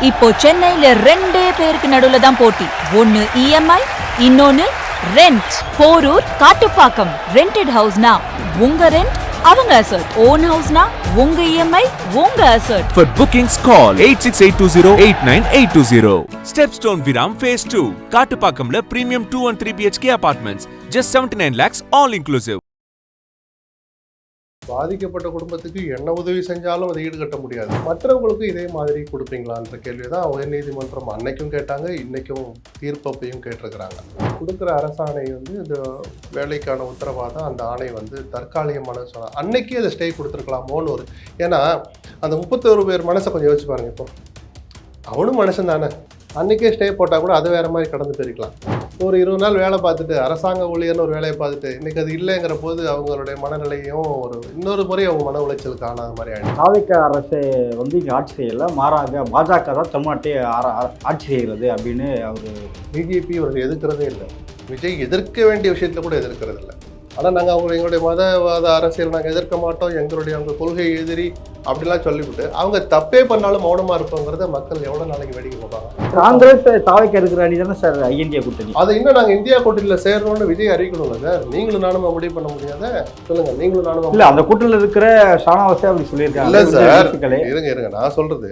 இப்போ சென்னையில ரெண்டே பேருக்கு நடுவுல தான் போட்டி. ஒன்னு இஎம்ஐ, இன்னொன்னு ரெண்ட். போரூர், காட்டுப்பாக்கம். ரெண்டட் ஹவுஸ்னா உங்க ரெண்ட், அவங்க அசர்ட். ஓன் ஹவுஸ்னா உங்க இஎம்ஐ, உங்க assert. For bookings call 8682089820. Stepstone Viram Phase 2. காட்டுப்பாக்கம்ல premium 2 and 3 BHK apartments. Just 79 lakhs all inclusive. பாதிக்கப்பட்ட குடும்பத்துக்கு என்ன உதவி செஞ்சாலும் அதை ஈடுகட்ட முடியாது. மற்றவங்களுக்கு இதே மாதிரி கொடுப்பீங்களான்ற கேள்வி தான் உயர்நீதிமன்றம் அன்னைக்கும் கேட்டாங்க, இன்னைக்கும் தீர்ப்பையும் கேட்டிருக்கிறாங்க. கொடுக்குற அரசாணை இந்த வேலைக்கான உத்தரவாதம், அந்த ஆணை தற்காலிகமான சொன்னாங்க. அன்னைக்கு அதை ஸ்டே கொடுத்துருக்கலாமோன்னு ஏன்னா அந்த 31 பேர் மனசை கொஞ்சம் யோசிச்சு பாருங்க. இப்போ அவனும் மனுஷன் தானே, அன்னைக்கே ஸ்டே போட்டால் கூட அது வேற மாதிரி கடந்து போயிருக்கலாம். ஒரு 20 நாள் வேலை பார்த்துட்டு அரசாங்க ஊழியர்னு ஒரு வேலையை பார்த்துட்டு இன்னைக்கு அது இல்லைங்கிற போது அவங்களுடைய மனநிலையும் இன்னொரு முறை அவங்க மன உளைச்சலுக்கு ஆனாத மாதிரி ஆயிடும். தாவேக அரசு இங்கே ஆட்சி செய்யலை, மாறாக பாஜக தான் தமிழ்நாட்டை ஆட்சி செய்கிறது அப்படின்னு அவர் பிஜேபி அவர்கள் எதிர்க்கிறதே இல்லை. விஜய் எதிர்க்க வேண்டிய விஷயத்துல கூட எதிர்க்கிறது இல்லை. ஆனால் நாங்கள் எங்களுடைய மதவாத அரசியல் நாங்கள் எதிர்க்க மாட்டோம், அவங்க கொள்கை எதிரி அப்படிலாம் சொல்லிவிட்டு அவங்க தப்பே பண்ணாலும் மௌனமாக இருப்போங்கிறத மக்கள் எவ்வளோ நாளைக்கு வேடிக்கை பார்ப்பாங்க. காங்கிரஸ் தாவேக இருக்கிற அணி தானே சார் இந்தியா கூட்டணி. அதை இன்னும் நாங்கள் இந்தியா கூட்டணியில் சேரணும்னு விஜய் அறிவிக்கணும்ல சார். நீங்களும் நானும் முடிவு பண்ண முடியாத சொல்லுங்க. நீங்களும் நானும் இல்லை, அந்த கூட்டணியில் இருக்கிற ஷானவாஸே அப்படி சொல்லியிருக்காங்க. இல்லை சார், இருங்க நான் சொல்றது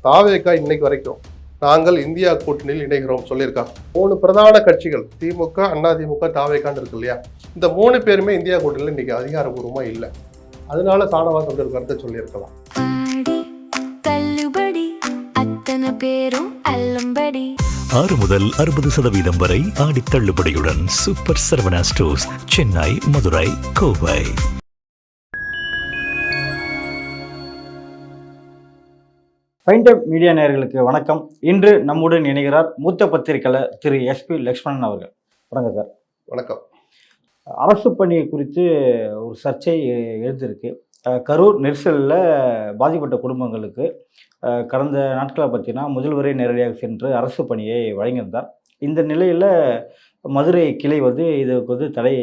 தாவேகா இன்னைக்கு வரைக்கும் நாங்கள் இந்தியா கூட்டணியில் இணைகிறோம் சொல்லியிருக்கா. 3 பிரதான கட்சிகள் திமுக, அதிமுக, தாவேகான்னு இருக்கு இல்லையா, இந்த 3 பேருமே இந்தியா கூட்டணியில் இன்னைக்கு அதிகாரபூர்வமாக இல்லை. அதனால ஷானவாஸ் ஒரு கருத்தை சொல்லியிருக்கலாம். 6 முதல் 60% வரை ஆடி தள்ளுபடியுடன் super Saravana stores, Chennai, Madurai, Kovai. Fine time media நேயர்களுக்கு வணக்கம். இன்று நம்முடன் இணைகிறார் மூத்த பத்திரிகையாளர் திரு எஸ்பி லக்ஷ்மணன் அவர்கள். வணக்கம் சார். வணக்கம். அரசு பணி குறித்து ஒரு சர்ச்சை எழுந்திருக்கு. கரூர் நெரிசலில் பாதிக்கப்பட்ட குடும்பங்களுக்கு கடந்த நாட்களை பார்த்தீங்கன்னா முதல்வரே நேரடியாக சென்று அரசு பணியை வழங்கியிருந்தார். இந்த நிலையில் மதுரை கிளை இதுக்கு தடை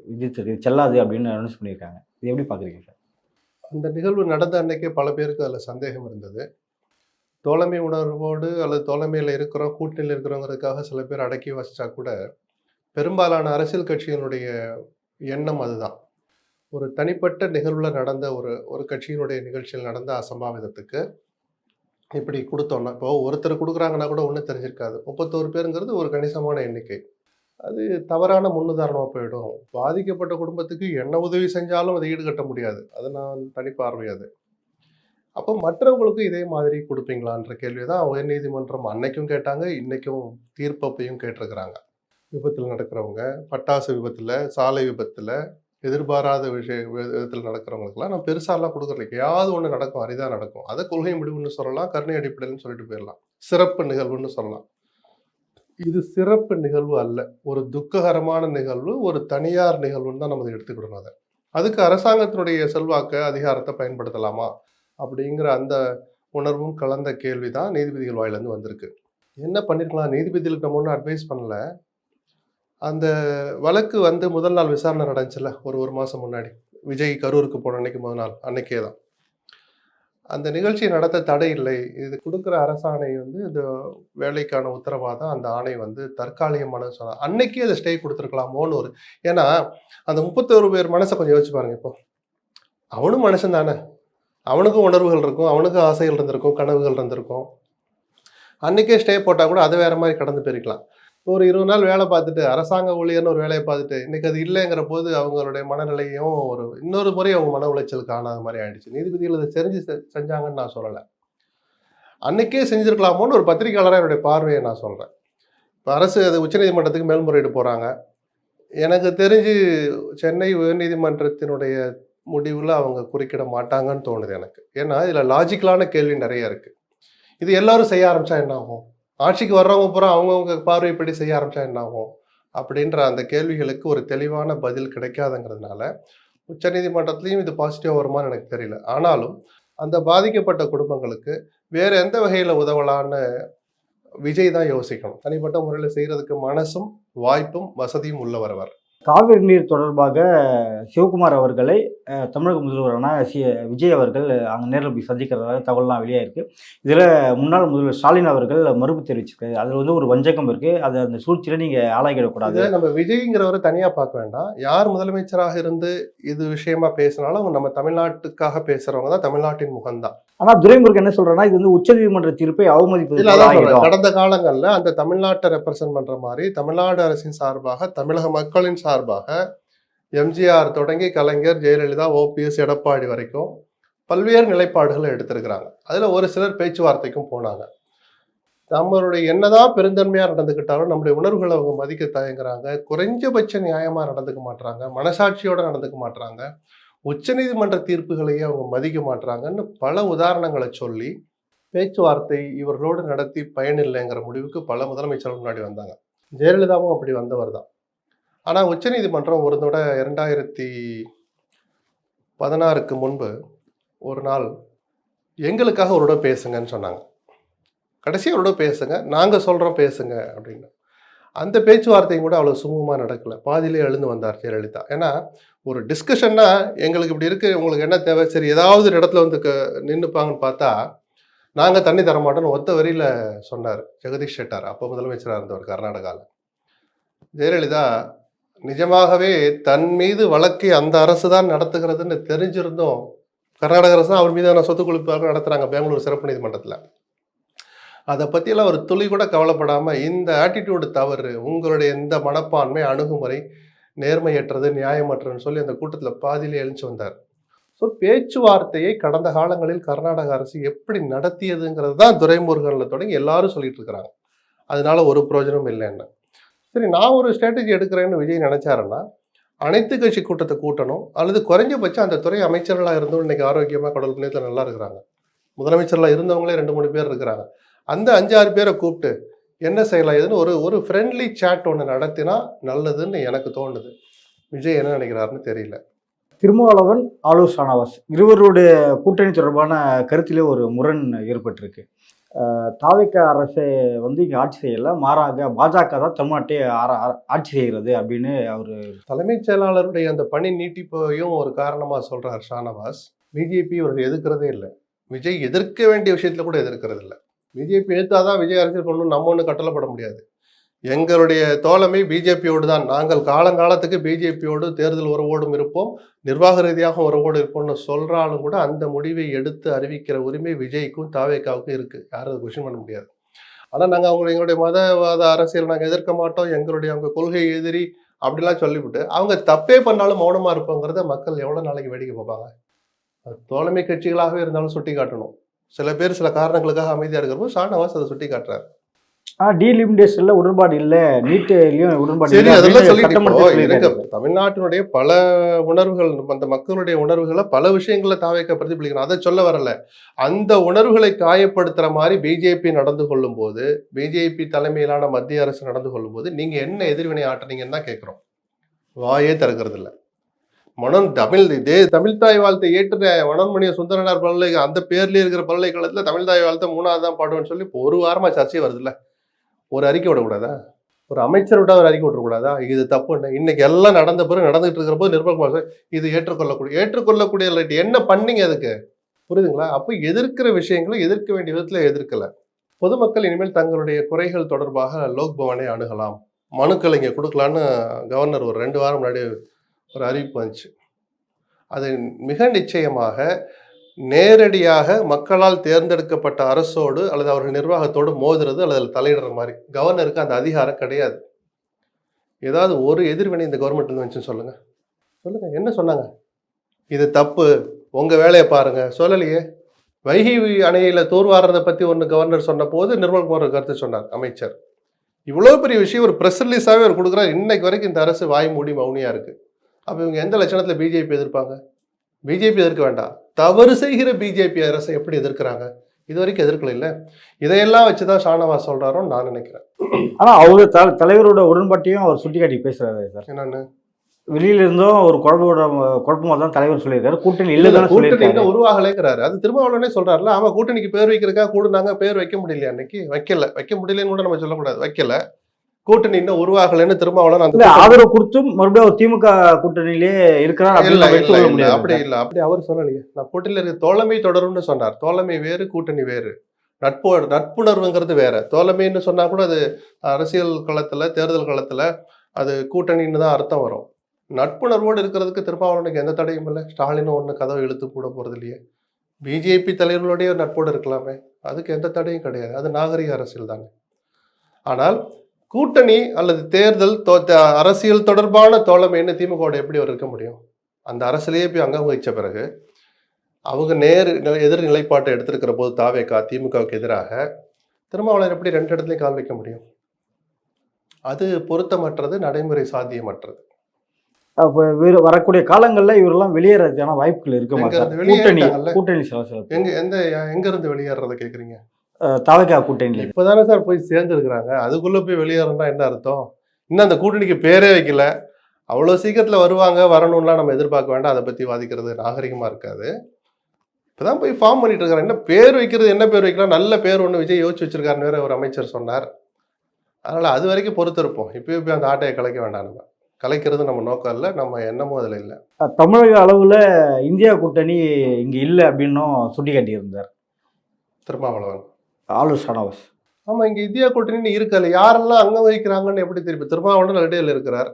விதித்திருக்கு, செல்லாது அப்படின்னு அனௌன்ஸ் பண்ணியிருக்காங்க. இது எப்படி பார்க்குறீங்க சார்? அந்த நிகழ்வு நடந்த அன்னைக்கே பல பேருக்கு அதில் சந்தேகம் இருந்தது. தோழமை உணர்வோடு அல்லது தோழமையில் இருக்கிறோம், கூட்டணியில் இருக்கிறோங்கிறதுக்காக சில பேர் அடக்கி வச்சா கூட பெரும்பாலான அரசியல் கட்சியினுடைய எண்ணம் அதுதான். ஒரு தனிப்பட்ட நிகழ்வில் நடந்த ஒரு கட்சியினுடைய நிகழ்ச்சியில் நடந்த அசம்பாவிதத்துக்கு இப்படி கொடுத்தோன்னா, இப்போ ஒருத்தர் கொடுக்குறாங்கன்னா கூட ஒன்றும் தெரிஞ்சிருக்காது. 31 பேருங்கிறது ஒரு கணிசமான எண்ணிக்கை. அது தவறான முன்னுதாரணமாக போயிடும். பாதிக்கப்பட்ட குடும்பத்துக்கு என்ன உதவி செஞ்சாலும் அதை ஈடுகட்ட முடியாது. அது நான் தனிப்பார்வை. அது அப்போ மற்றவங்களுக்கு இதே மாதிரி கொடுப்பீங்களான்ற கேள்வி தான் உயர்நீதிமன்றம் அன்னைக்கும் கேட்டாங்க, இன்னைக்கும் தீர்ப்பையும் கேட்டிருக்கிறாங்க. விபத்தில் நடக்கிறவங்க, பட்டாசு விபத்தில், சாலை விபத்தில், எதிர்பாராத விதத்தில் நடக்கிறவங்களுக்குலாம் நான் பெருசாலாம் கொடுக்குறேன். ஏதாவது ஒன்று நடக்கும், அரிதாக நடக்கும். அதை கொள்கை முடிவுன்னு சொல்லலாம், கருணை அடிப்படையில்னு சொல்லிட்டு போயிடலாம், சிறப்பு நிகழ்வுன்னு சொல்லலாம். இது சிறப்பு நிகழ்வு அல்ல, ஒரு துக்ககரமான நிகழ்வு, ஒரு தனியார் நிகழ்வுன்னு தான் நம்ம எடுத்துக்கிடணும். அதை அதுக்கு அரசாங்கத்தினுடைய செல்வாக்க அதிகாரத்தை பயன்படுத்தலாமா அப்படிங்கிற அந்த உணர்வும் கலந்த கேள்வி தான் நீதிபதிகள் வாயிலேருந்து வந்திருக்கு. என்ன பண்ணியிருக்கலாம், நீதிபதிகளுக்கு நம்ம ஒன்றும் அட்வைஸ் பண்ணல. அந்த வழக்கு முதல் நாள் விசாரணை நடந்துச்சுல்ல, ஒரு மாதம் முன்னாடி விஜய் கரூருக்கு போன அன்னைக்கு முதல் நாள் அன்னைக்கே தான் அந்த நிகழ்ச்சியை நடத்த தடை இல்லை. இது கொடுக்குற அரசாணை இந்த வேலைக்கான உத்தரவாதம், அந்த ஆணை தற்காலிகமான சொன்னாங்க. அன்னைக்கே அதை ஸ்டே கொடுத்துருக்கலாமோன்னு ஏன்னா அந்த 31 பேர் மனசை கொஞ்சம் யோசிச்சு பாருங்க. இப்போ அவனும் மனுஷன் தானே, அவனுக்கும் உணர்வுகள் இருக்கும், அவனுக்கும் ஆசைகள் இருந்திருக்கும், கனவுகள் இருந்திருக்கும். அன்னைக்கே ஸ்டே போட்டால் கூட அது வேற மாதிரி கடந்து போயிருக்கலாம். ஒரு 20 நாள் வேலை பார்த்துட்டு அரசாங்க ஊழியர்னு ஒரு வேலையை பார்த்துட்டு இன்னைக்கு அது இல்லைங்கிற போது அவங்களுடைய மனநிலையும் இன்னொரு முறை அவங்க மன உளைச்சலுக்கு ஆனாத மாதிரி ஆயிடுச்சு. நீதிபதிகள் அதை செஞ்சாங்கன்னு நான் சொல்லலை, அன்னைக்கே செஞ்சிருக்கலாமோன்னு ஒரு பத்திரிகையாளராக என்னுடைய பார்வையை நான் சொல்கிறேன். இப்போ அரசு அது உச்சநீதிமன்றத்துக்கு மேல்முறையீடு போகிறாங்க. எனக்கு தெரிஞ்சு சென்னை உயர்நீதிமன்றத்தினுடைய முடிவில் அவங்க குறுக்கிட மாட்டாங்கன்னு தோணுது எனக்கு. ஏன்னா இதில் லாஜிக்கலான கேள்வி நிறைய இருக்குது. இது எல்லாரும் செய்ய ஆரம்பித்தா என்ன ஆகும், ஆட்சிக்கு வர்றவங்க பூரா அவங்கவுங்க பார்வைப்படி செய்ய ஆரம்பித்தா என்ன ஆகும் அப்படின்ற அந்த கேள்விகளுக்கு ஒரு தெளிவான பதில் கிடைக்காதுங்கிறதுனால உச்சநீதிமன்றத்துலேயும் இது பாசிட்டிவாக வருமானு எனக்கு தெரியல. ஆனாலும் அந்த பாதிக்கப்பட்ட குடும்பங்களுக்கு வேறு எந்த வகையில் உதவலான்னு விஜய் தான் யோசிக்கணும். தனிப்பட்ட முறையில் செய்கிறதுக்கு மனசும் வாய்ப்பும் வசதியும் உள்ளவர். காவிரி நீர் தொடர்பாக சிவகுமார் அவர்களை தமிழக முதல்வரான விஜய் அவர்கள் அங்கே நேரில் போய் சந்திக்கிறதாக தகவல்லாம் வெளியாயிருக்கு. இதில் முன்னாள் முதல்வர் ஸ்டாலின் அவர்கள் மறுப்பு தெரிவிச்சிருக்காரு. அதில் வந்து ஒரு வஞ்சகம் இருக்குது. அது அந்த சூழ்ச்சியில் நீங்கள் ஆளாகிடக்கூடாது. நம்ம விஜய்ங்கிறவரை தனியாக பார்க்க வேண்டாம். யார் முதலமைச்சராக இருந்து இது விஷயமா பேசினாலும் அவங்க நம்ம தமிழ்நாட்டுக்காக பேசுகிறவங்க தான், தமிழ்நாட்டின் முகம்தான். ஆனால் துரைமுருகன் என்ன சொல்கிறேன்னா, இது வந்து உச்சநீதிமன்ற தீர்ப்பை அவமதிப்பது. கடந்த காலங்களில் அந்த தமிழ்நாட்டை ரெப்ரசென்ட் பண்ணுற மாதிரி தமிழ்நாடு அரசின் சார்பாக, தமிழக மக்களின் சார்பாக எம்ஜிஆர் தொடங்கி கலைஞர், ஜெயலலிதா, ஓபிஎஸ், எடப்பாடி வரைக்கும் பல்வேறு நிலைப்பாடுகளை எடுத்திருக்கிறாங்க. அதில் ஒரு சிலர் பேச்சுவார்த்தைக்கும் போனாங்க. நம்மளுடைய என்னதான் பெருந்தன்மையாக நடந்துக்கிட்டாலும் நம்முடைய உணர்வுகளை அவங்க மதிக்க தயங்குறாங்க. குறைஞ்சபட்ச நியாயமாக நடந்துக்க மாட்டாங்க, மனசாட்சியோடு நடந்துக்க மாட்டாங்க, உச்சநீதிமன்ற தீர்ப்புகளையே அவங்க மதிக்க மாட்டாங்கன்னு பல உதாரணங்களை சொல்லி பேச்சுவார்த்தை இவர்களோடு நடத்தி பயனில்லைங்கிற முடிவுக்கு பல முதலமைச்சர்கள் முன்னாடி வந்தாங்க. ஜெயலலிதாவும் அப்படி வந்தவர் தான். ஆனால் உச்சநீதிமன்றம் ஒரு தடவை 2016 முன்பு ஒரு நாள் எங்களுக்காக ஒரு தடவை பேசுங்கன்னு சொன்னாங்க. கடைசியாக ஒரு தடவை பேசுங்க, நாங்கள் சொல்கிறோம் பேசுங்க அப்படின்னு. அந்த பேச்சுவார்த்தையும் கூட அவ்வளோ சுமூகமாக நடக்கலை. பாதியிலே எழுந்து வந்தார் ஜெயலலிதா. ஏன்னா ஒரு டிஸ்கஷன்னா எங்களுக்கு இப்படி இருக்குது, உங்களுக்கு என்ன தேவை, சரி ஏதாவது ஒரு இடத்துல வந்து நின்றுப்பாங்கன்னு பார்த்தா நாங்கள் தண்ணி தரமாட்டோன்னு ஒத்த வரியில் சொன்னார் ஜெகதீஷ் ஷெட்டார், அப்போ முதலமைச்சராக இருந்தவர் கர்நாடகாவில். ஜெயலலிதா நிஜமாகவே தன் மீது வழக்கை அந்த அரசு தான் நடத்துகிறதுன்னு தெரிஞ்சிருந்தோம். கர்நாடக அரசு தான் அவர் மீதான சொத்து குவிப்பாக நடத்துகிறாங்க பெங்களூர் சிறப்பு நீதிமன்றத்தில். அதை பற்றியெல்லாம் ஒரு துளி கூட கவலைப்படாமல் இந்த ஆட்டிடியூடு தவறு, உங்களுடைய இந்த மனப்பான்மை, அணுகுமுறை நேர்மையற்றது, நியாயமற்றதுன்னு சொல்லி அந்த கூட்டத்தில் பாதியிலே எழுந்து வந்தார். ஸோ பேச்சுவார்த்தையை கடந்த காலங்களில் கர்நாடக அரசு எப்படி நடத்தியதுங்கிறது தான் துரைமுருகனில் தொடங்கி எல்லாரும் சொல்லிட்டு இருக்கிறாங்க. அதனால ஒரு பிரயோஜனம் இல்லைன்னு. சரி, நான் ஒரு ஸ்ட்ராட்டஜி எடுக்கிறேன்னு விஜய் நினைச்சாருன்னா அனைத்து கட்சி கூட்டத்தை கூட்டணும், அல்லது குறைஞ்சபட்சம் அந்த துறை அமைச்சர்களாக இருந்தும் இன்னைக்கு ஆரோக்கியமாக கடவுள் புண்ணியத்தில் நல்லா இருக்கிறாங்க. முதலமைச்சர்களாக இருந்தவங்களே 2-3 பேர் இருக்கிறாங்க. அந்த 5-6 பேரை கூப்பிட்டு என்ன செய்யலாம் எதுன்னு ஒரு ஃப்ரெண்ட்லி சாட் ஒன்று நடத்தினா நல்லதுன்னு எனக்கு தோணுது. விஜய் என்ன நினைக்கிறாருன்னு தெரியல. திருமாவளவன், ஆலூர் ஷானவாஸ் இருவருடைய கூட்டணி தொடர்பான கருத்திலே ஒரு முரண் ஏற்பட்டிருக்கு. தாவேக அரசை வந்து இங்கே ஆட்சி செய்யலை, மாறாக பாஜக தான் தமிழ்நாட்டை ஆட்சி செய்கிறது அப்படின்னு அவர் தலைமைச் செயலாளருடைய அந்த பணி நீட்டிப்பையும் ஒரு காரணமாக சொல்கிறார் ஷானவாஸ். பிஜேபி இவர்கள் எதிர்க்கிறதே இல்லை, விஜய் எதிர்க்க வேண்டிய விஷயத்தில் கூட எதிர்க்கிறது இல்லை. பிஜேபி எடுத்தாதான் விஜய் அரசியல் பண்ணணும், நம்ம ஒன்று கட்டளைப்பட முடியாது. எங்களுடைய தோழமை பிஜேபியோடு தான், நாங்கள் காலங்காலத்துக்கு பிஜேபியோடு தேர்தல் உறவோடும் இருப்போம், நிர்வாக ரீதியாக உறவோடு இருப்போம்னு சொல்கிறாலும் கூட அந்த முடிவை எடுத்து அறிவிக்கிற உரிமை விஜய்க்கும் தாவேக்காவுக்கும் இருக்குது. யாரும் அதை கொஸ்டின் பண்ண முடியாது. ஆனால் நாங்கள் எங்களுடைய மதவாத அரசியல் நாங்கள் எதிர்க்க மாட்டோம், அவங்க கொள்கை எதிரி அப்படிலாம் சொல்லிவிட்டு அவங்க தப்பே பண்ணாலும் மௌனமாக இருப்போங்கிறத மக்கள் எவ்வளோ நாளைக்கு வேடிக்கை பார்ப்பாங்க? தோழமை கட்சிகளாகவே இருந்தாலும் சுட்டி காட்டணும். சில பேர் சில காரணங்களுக்காக அமைதியாக இருக்கிறப்போ ஷானவாஸ் அதை சுட்டி காட்டுறாரு. டீலிமிட்டேஷன்ல உடன்பாடு இல்லை, நீட்லயும் உடன்பாடு சரி, அதெல்லாம் சொல்லிட்டு தமிழ்நாட்டினுடைய பல உணர்வுகள், அந்த மக்களுடைய உணர்வுகளை பல விஷயங்களை தாவேக்க பிரதிபலிக்கணும், அதை சொல்ல வரல. அந்த உணர்வுகளை காயப்படுத்துற மாதிரி பிஜேபி நடந்து கொள்ளும் போது, பிஜேபி தலைமையிலான மத்திய அரசு நடந்து கொள்ளும் போது நீங்க என்ன எதிர்வினை ஆட்டுறீங்கன்னு தான் கேட்கிறோம். வாயே திறக்கிறது இல்லை. தமிழ் தாய் வாழ்த்தை ஏற்று மனோன்மணிய சுந்தரனார் பல்கலை அந்த பேர்லயே இருக்கிற பல்கலைக்கழகத்துல தமிழ் தாய் வாழ்த்தை 3வது தான் பாடுவேன்னு சொல்லி இப்போ ஒரு வாரமா சர்ச்சை வருது இல்ல. ஒரு அறிக்கை விடக்கூடாதா? ஒரு அமைச்சர் விட்டா ஒரு அறிக்கை விடக்கூடாதா? இது தப்பு. இன்னைக்கு எல்லாம் நடந்த பிறகு நடந்துட்டு இருக்கிற போது நிர்மல்குமார் இது ஏற்றுக்கொள்ளக்கூடிய என்ன பண்ணீங்க அதுக்கு? புரியுதுங்களா? அப்போ எதிர்க்கிற விஷயங்களை எதிர்க்க வேண்டிய விதத்துல எதிர்க்கல. பொதுமக்கள் இனிமேல் தங்களுடைய குறைகள் தொடர்பாக லோக் பவனை அணுகலாம், மனுக்கள் இங்கே கொடுக்கலான்னு கவர்னர் ஒரு 2 வாரம் முன்னாடி ஒரு அறிவிப்பு வந்துச்சு. அது மிக நிச்சயமாக நேரடியாக மக்களால் தேர்ந்தெடுக்கப்பட்ட அரசோடு அல்லது அவர்கள் நிர்வாகத்தோடு மோதுறது அல்லது தலையிடுற மாதிரி. கவர்னருக்கு அந்த அதிகாரம் கிடையாது. ஏதாவது ஒரு எதிர்வினை இந்த கவர்மெண்ட் வந்துச்சுன்னு சொல்லுங்க. என்ன சொன்னாங்க? இது தப்பு, உங்க வேலையை பாருங்க. சொல்லலையே. வைகை அணையில தூர்வாரதை பத்தி ஒன்று கவர்னர் சொன்ன போது நிர்மல்குமார் கருத்து சொன்னார் அமைச்சர். இவ்வளவு பெரிய விஷயம் ஒரு பிரஸ் ரிலீஸாவே அவர் கொடுக்குறாரு. இன்னைக்கு வரைக்கும் இந்த அரசு வாய் மூடி மௌனியா இருக்கு. அப்போ இவங்க எந்த லட்சணத்தில் பிஜேபி எதிர்ப்பாங்க? பிஜேபி எதிர்க்க வேண்டாம், தவறு செய்கிற பிஜேபி அரசை எப்படி எதிர்க்கிறாங்க? இது வரைக்கும் எதிர்க்கல இல்லை. இதையெல்லாம் வச்சுதான் ஷானவாஸ் சொல்றாரோன்னு நான் நினைக்கிறேன். ஆனா அவரு தலைவரோட உடன்பாட்டையும் அவர் சுட்டிக்காட்டி பேசுறாரு சார். என்னன்னு வெளியில இருந்தும் ஒரு குழப்பமா தான் தலைவர் சொல்லியிருக்காரு. கூட்டணி இல்லதான் கூட்டணி உருவாகலைங்கிறாரு. அது திருமாவளவனே சொல்றாருல. ஆமா, கூட்டணிக்கு பேர் வைக்கிறதுக்காக கூடுனாங்க, பேர் வைக்க முடியலையா? அன்னைக்கு வைக்க முடியலன்னு கூட நம்ம சொல்லக்கூடாது. வைக்கல. கூட்டணி இன்னும் உருவாகலைன்னு திருமாவளவன் அந்த இல்ல ஆதரவு கொடுத்தும் மறுபடியும் அவர் திமுக கூட்டணியிலே இருக்கிறார் அப்படின்னு இல்ல நம்ம இல்ல எடுத்துக்கொள்ள இல்ல முடியாது. அப்படி இல்ல அப்படி அவர் சொல்லலையே. நான் கூட்டணியில இருக்க தோழமை தொடரும்னு சொன்னார். தோழமை வேறு, கூட்டணி வேறு. நட்புணர்வுங்கிறது வேற. தோழமைன்னு சொன்னா கூட அது அரசியல் களத்துல, தேர்தல் களத்துல அது கூட்டணின்னு தான் அர்த்தம் வரும். நட்புணர்வோடு இருக்கிறதுக்கு திருமாவளவனுக்கு எந்த தடையும் இல்லை. ஸ்டாலினும் ஒண்ணு கதவை இழுத்து கூட போறது இல்லையே. பிஜேபி தலைவர்களுடைய நட்போடு இருக்கலாமே, அதுக்கு எந்த தடையும் கிடையாது. அது நாகரிக அரசியல் தானே. ஆனால் கூட்டணி அல்லது தேர்தல் அரசியல் தொடர்பான தோழமைன்னு திமுக எப்படி அவர் இருக்க முடியும்? அந்த அரசியலையே போய் அங்கம் வகிச்ச பிறகு அவங்க எதிர் நிலைப்பாட்டை எடுத்திருக்கிற போது தாவேகா திமுகவுக்கு எதிராக திருமாவளவன் எப்படி 2 இடத்துலையும் கால் வைக்க முடியும்? அது பொருத்தமற்றது, நடைமுறை சாத்தியமற்றது. அப்ப வரக்கூடிய காலங்கள்ல இவரெல்லாம் வெளியேறதுக்கான வாய்ப்புகள் இருக்க மாட்டாங்க. கூட்டணி எங்க இருந்து வெளியேறத கேக்குறீங்க? தாவேகா கூட்டணியில இப்பதானே சார் போய் சேர்ந்துருக்கிறாங்க. அதுக்குள்ள போய் வெளியேறா என்ன அர்த்தம்? இன்னும் அந்த கூட்டணிக்கு பேரே வைக்கல. அவ்வளவு சீக்கிரத்துல வருவாங்க, வரணும்லாம் நம்ம எதிர்பார்க்க வேண்டாம். அதை பத்தி வாதிக்கிறது நாகரிகமா இருக்காது. இப்பதான் போய் ஃபார்ம் பண்ணிட்டு இருக்காரு. என்ன பேர் வைக்கிறது, என்ன பேர் வைக்கலாம்? நல்ல பேர் ஒண்ணு விஜய் யோசிச்சு வச்சிருக்காருன்னு வேற ஒரு அமைச்சர் சொன்னார். அதனால அது வரைக்கும் பொறுத்திருப்போம். இப்பயே போய் அந்த ஆட்டையை கலைக்க வேண்டாம். நம்ம கலைக்கிறது நம்ம நோக்கம் இல்லை, நம்ம எண்ணமும் அதில் இல்லை. தமிழக அளவுல இந்தியா கூட்டணி இங்க இல்லை அப்படின்னும் சுட்டி காட்டியிருந்தார் திருமாவளவன். ஆளு ஷானவாஸ். ஆமா, இங்க இந்தியா கூட்டணின்னு இருக்கல. யாரெல்லாம் அங்க வகிக்கிறாங்கன்னு எப்படி தெரியும்? திருமாவளவன் இடையில இருக்கிறார்.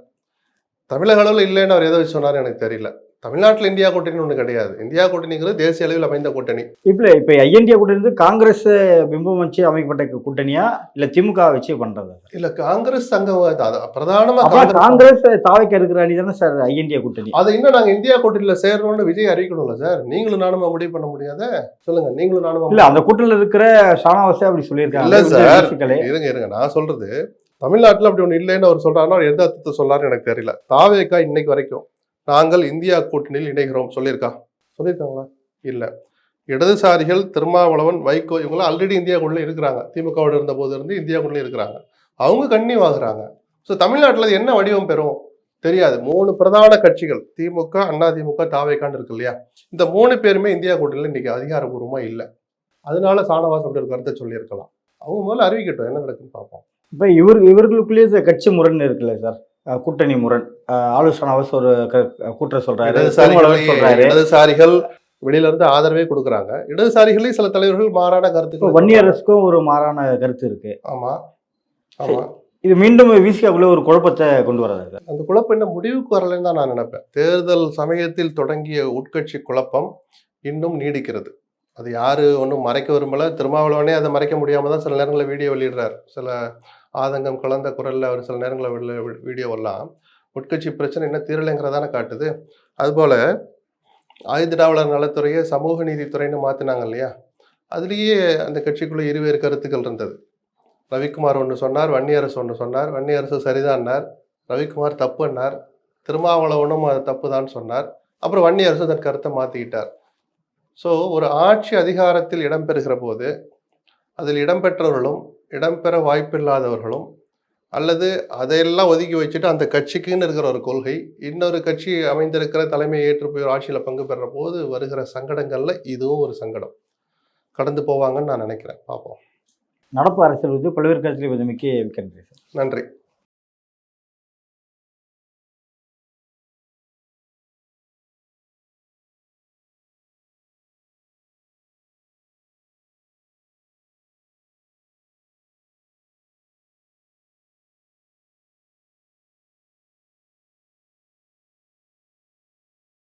தமிழக அளவில் இல்லைன்னு அவர் எதை சொன்னார் எனக்கு தெரியல. தமிழ்நாட்டில் இந்தியா கூட்டணி ஒன்று கிடையாது. இந்தியா கூட்டணிங்கிறது தேசிய அளவில் அமைந்த கூட்டணி. இப்ப ஐஎன்டிஏ கூட்டணி காங்கிரஸ் பிம்பம் வச்சு அமைக்கப்பட்ட கூட்டணியா இல்ல திமுக வச்சு பண்றது? இல்ல காங்கிரஸ் அங்கம் பிரதானமா காங்கிரஸ் தாவைக்கு இருக்கிற அணி தானே சார் ஐஎன்டிஏ கூட்டணி. அதை இன்னும் நாங்க இந்தியா கூட்டணியில சேரணும்னு விஜய் அறிவிக்கணும்ல சார். நீங்களும் நானும் முடிவு பண்ண முடியாத? சொல்லுங்க, நீங்களும் நானும். இல்ல அந்த கூட்டணியில இருக்கிற ஷானவாஸே அப்படி சொல்லியிருக்காங்க. இல்ல சார், இருங்க நான் சொல்றது தமிழ்நாட்டில் அப்படி ஒன்று இல்லைன்னு அவர் சொல்றாருன்னா எந்த அர்த்தத்தை சொல்றாருன்னு எனக்கு தெரியல. தாவேகா இன்னைக்கு வரைக்கும் நாங்கள் இந்தியா கூட்டணியில் இணைகிறோம் சொல்லியிருக்காங்களா? இல்லை. இடதுசாரிகள் திருமாவளவன், வைகோ இவங்களாம் ஆல்ரெடி இந்தியா கூட்டணியில் இருக்கிறாங்க. திமுகவோடு இருந்த போது இருந்து இந்தியா கூட்டணியில் இருக்கிறாங்க. அவங்க கன்னியூ ஆகுறாங்க. ஸோ தமிழ்நாட்டில் என்ன வடிவம் பெறும் தெரியாது. 3 பிரதான கட்சிகள் திமுக, அதிமுக, தாவேகான்னு இருக்கு இல்லையா? இந்த 3 பேருமே இந்தியா கூட்டணியில் இன்னைக்கு அதிகாரப்பூர்வமாக இல்லை. அதனால ஷானவாஸ் அப்படி ஒரு கருத்தை சொல்லியிருக்கலாம். அவங்க முதல்ல அறிவிக்கட்டும், என்ன நடக்குன்னு பார்ப்போம். இப்போ இவர்களுக்குள்ளேயே கட்சி முரண் இருக்குல்ல சார், கூட்டணி முரண். ஆலோசனாவஸ் ஒரு கூட்டம் சொல்றாரு, இடதுசாரிகள் வெளியில இருந்து ஆதரவே கொடுக்குறாங்க. இடதுசாரிகளே சில தலைவர்கள் மாறான கருத்து. வன்னியரசுக்கும் ஒரு மாறான கருத்து இருக்கு. ஆமா ஆமா. இது மீண்டும் விசிகாக்குள்ள ஒரு குழப்பத்தை கொண்டு வராது. அந்த குழப்பம் என்ன முடிவுக்கு வரலன்னு தான் நான் நினைப்பேன். தேர்தல் சமயத்தில் தொடங்கிய உட்கட்சி குழப்பம் இன்னும் நீடிக்கிறது. அது யாரு ஒன்றும் மறைக்க விரும்பல. திருமாவளவனே அதை மறைக்க முடியாம தான் சில நேரங்களில் வீடியோ வெளியிடுறார். சில ஆதங்கம் கலந்த குரல்ல அவர் சில நேரங்களில் வீடியோவெல்லாம் உட்கட்சி பிரச்சனை என்ன தீரலைங்கிறதான காட்டுது. அதுபோல ஆயுதிராவிடர் நலத்துறையை சமூக நீதித்துறைன்னு மாத்தினாங்க இல்லையா? அதுலேயே அந்த கட்சிக்குள்ள இருவேறு கருத்துக்கள் இருந்தது. ரவிக்குமார் ஒன்று சொன்னார், வன்னியரசு ஒன்று சொன்னார். வன்னியரசு சரிதான்னார், ரவிக்குமார் தப்புன்னார், திருமாவளவனும் அது தப்பு தான் சொன்னார். அப்புறம் வன்னியரசு அதன் கருத்தை மாற்றிக்கிட்டார். ஸோ ஒரு ஆட்சி அதிகாரத்தில் இடம்பெறுகிற போது அதில் இடம்பெற்றவர்களும் இடம்பெற வாய்ப்பில்லாதவர்களும் அல்லது அதையெல்லாம் ஒதுக்கி வச்சுட்டு அந்த கட்சிக்குன்னு இருக்கிற ஒரு கொள்கை இன்னொரு கட்சி அமைந்திருக்கிற தலைமையை ஏற்று போய் ஒரு ஆட்சியில் பங்கு பெறுற போது வருகிற சங்கடங்கள்ல இதுவும் ஒரு சங்கடம். கடந்து போவாங்கன்னு நான் நினைக்கிறேன். பார்ப்போம். நடப்பு அரசியல் பல்வேறு கருத்தில் மிக்க நன்றி.